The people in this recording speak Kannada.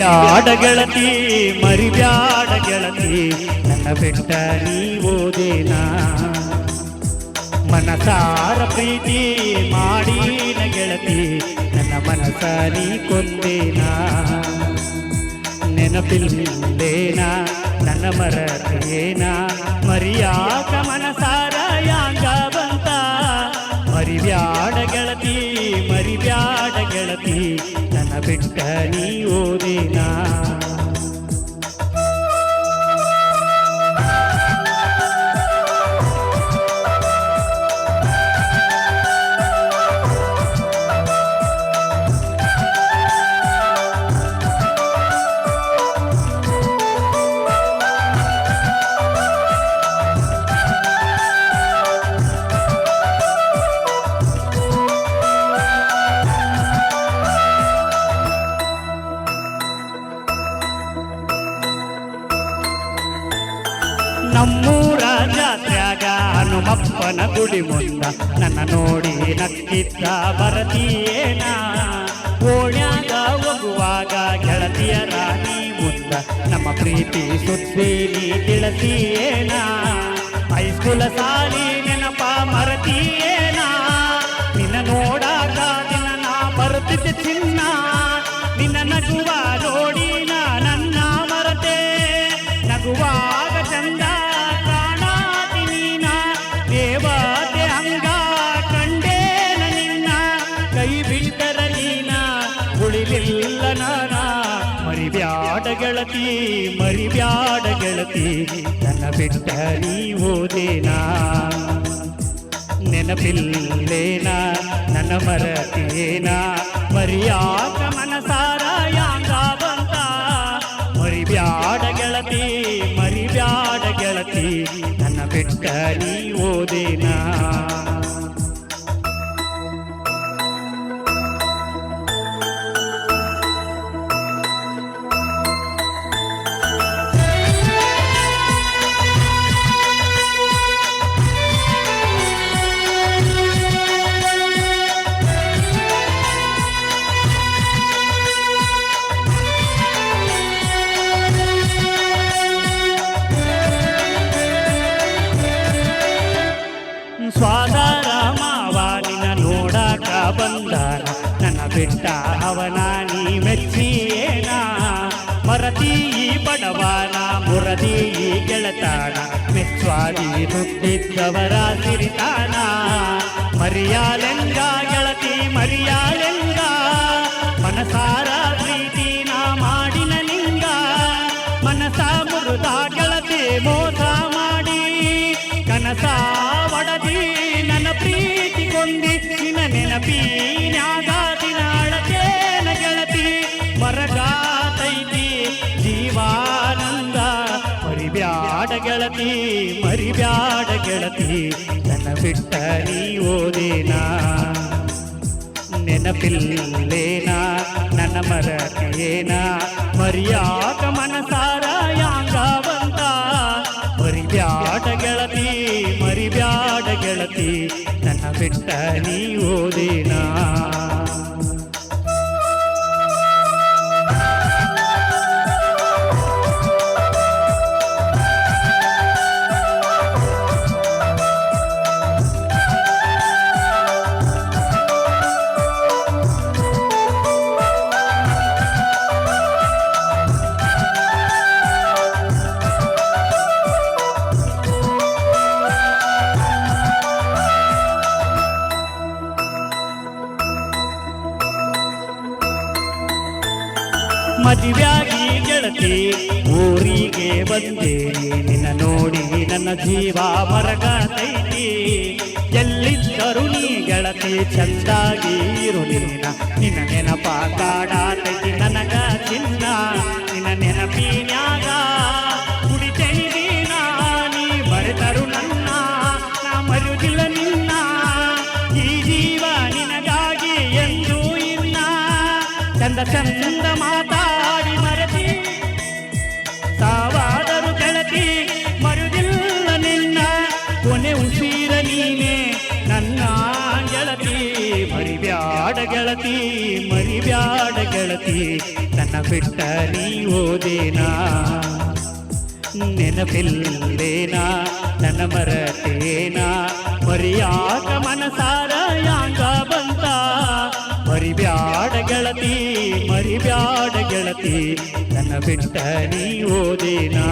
ಬ್ಯಾಡ ಗೆಳತಿ ಮರಿಬ್ಯಾಡ ಗೆಳತಿ ನನ್ನ ಬಿಟ್ಟ ನೀ ಓದೇನಾ ಮನಸಾರ ಪ್ರೀತಿ ಮಾಡಿನ ಗೆಳತಿ ನನ್ನ ಮನಸ ನೀ ಕೊಂದೇನಾ ನೆನಪಿಲ್ಲೇನಾ ನನ್ನ ಮರತೇನಾ ಮರಿಯಾಕ ಮನಸಾರ ಯಾಂಗ ಬಂತ ಮರಿಬ್ಯಾಡ ಗೆಳತಿ ಮರಿಬ್ಯಾಡ ಗೆಳತಿ ನನ್ನ ಬಿಟ್ಟ ನೀ ಓದೇನಾ ನಮ್ಮೂರ ಜಾತ್ರ್ಯಾಗ ಹನುಮಪ್ಪನ ಗುಡಿ ಮುಂದ ನನ್ನ ನೋಡಿ ನಕ್ಕಿದ್ದ ಬರತೀಯೇನ ಓಣ್ಯಾಗ ಹೋಗುವಾಗ ಗೆಳತಿಯ ರಾಣಿ ಮುಂದ ನಮ್ಮ ಪ್ರೀತಿ ಸುದ್ದಿ ನೀ ತಿಳಿಸಿಯೇನ ಹೈಸ್ಕೂಲ ಸಾಲಿ ನೆನಪ ಮರತೀಯೇನ ನಿನ್ನ ನೋಡಾಗ ದಿನ ನಾ ಬರುತ್ತಿದ್ದೆ ಚಿನ್ನ ನಿನ್ನ ನಗುವ ನೋಡಿ ನನ್ನ ಮರತೆ ನಗುವಾಗ ಚಂದ ಕಾಣಾತಿ ನೀನ ದೇವತೆ ಹಂಗ ಕಂಡೇನ ನಿನ್ನ ಕೈ ಬಿಟ್ಟರ ನೀನ ಉಳಿಲಿಲ್ಲ ನಾನ ಮರಿಬ್ಯಾಡ ಗೆಳತಿ ಮರಿಬ್ಯಾಡ ಗೆಳತಿ ನನ್ನ ಬಿಟ್ಟ ನೀ ಓದೇನಾ ನೆನಪಿಲ್ಲೇನಾ ನನ್ನ ಮರತೇನಾ ಮರಿಯಾಕ ಮನಸಾರ ಯಾಂಗ ಬಂತ ಮರಿಬ್ಯಾಡ ಗೆಳತಿ ಮರಿಬ್ಯಾಡ ಗೆಳತಿ ನನ್ನ ಬಿಟ್ಟ ನೀ ಓದೇನಾ ಸ್ವಾದಾರ ಮಾವ ನಿನ್ನ ನೋಡಾಕ ಬಂದಾನ ನನ್ನ ಬಿಟ್ಟ ಅವನ ನೀ ಮೆಚ್ಚಿಯೇನ ಮರತಿ ಬಡವಾನ ಮುರದಿ ಗೆಳತಾನ ಮೆಚ್ವಾದಿ ನುಗ್ಗಿದ್ದವರ ಸಿರಿತಾನ ಮರಿಯಾಲೆಂಗ ಗೆಳತಿ ಮರಿಯಾಲೆಂಗ ಮನಸಾರ ಪ್ರೀತಿ ನಾ ಮಾಡಿನ ನಿಂಗ ಮನಸ ಮುರುದ ಗೆಳತಿ ಮೋಸ ಮಾಡಿ ಕನಸ ಒಡದಿ ನನ್ನ ಪ್ರೀತಿ ಕೊಂದಿ ನಿನ್ನ ನೆನಪಿನ್ಯಾಗ ದಿನ ಅಳತೇನ ಗೆಳತಿ ಮರಗಾತೈತಿ ಜೀವಾನಂದ ಮರಿಬ್ಯಾಡ ಗೆಳತಿ ಮರಿಬ್ಯಾಡ ಗೆಳತಿ ನನ್ನ ಬಿಟ್ಟ ನೀ ಓದೇನಾ ನೆನಪಿಲ್ಲೇನಾ ನನ್ನ ಮರತೇನಾ ಮರಿಯಾಕ ಮನಸಾರ ಯಾಂಗ ಬಂತ ಮರಿಬ್ಯಾಡ ಗೆಳತಿ ಮರಿಬ್ಯಾಡ ಗೆಳತಿ ನನ್ನ ಬಿಟ್ಟ ನೀ ಓದೇನಾ ಮದುವೆಯಾಗಿ ಗೆಳತಿ ಊರಿಗೆ ಬಂದೆ ನಿನ್ನ ನೋಡಿ ನನ್ನ ಜೀವ ಮರಗತೈತಿ ಎಲ್ಲಿದ್ದರು ನೀ ಗೆಳತಿ ಚಂದಾಗಿ ಇರು ನಿನ್ನ ನೆನಪ ಕಾಡಾತೈತಿ ನನಗ ಚಿನ್ನ ನಿನ್ನ ನೆನಪಿನ್ಯಾಗ ಕುಡಿತೇನಿ ನೀ ಬರೆದರು ನನ್ನ ನಾ ಮರುದಿಲ್ಲ ನಿನ್ನ ಈ ಜೀವ ನಿನಗಾಗಿ ಎಂದು ಇನ್ನ ಚಂದ ಚಂದ ಮಾತಾಡಿ ಮರತಿ ಸಾವಾದರು ಗೆಳತಿ ಮರುದಿಲ್ಲ ನಿನ್ನ ಕೊನೆ ಉಸಿರ ನೀನೆ ನನ್ನ ಗೆಳತಿ ಮರಿಬ್ಯಾಡ ಗೆಳತಿ ಮರಿಬ್ಯಾಡ ಗೆಳತಿ ನನ್ನ ಬಿಟ್ಟ ನೀ ಓದೇನಾ ನೆನಪಿಲ್ಲೇನಾ ನನ್ನ ಮರತೇನಾ ಮರಿಯಾಕ ಮನಸಾರ ಯಾಂಗ ಬಂತ ಮರಿಬ್ಯಾಡ ಗೆಳತಿ ಮರಿಬ್ಯಾಡ ಗೆಳತಿ ನನ್ನ ಬಿಟ್ಟ ನೀ ಓದೇನಾ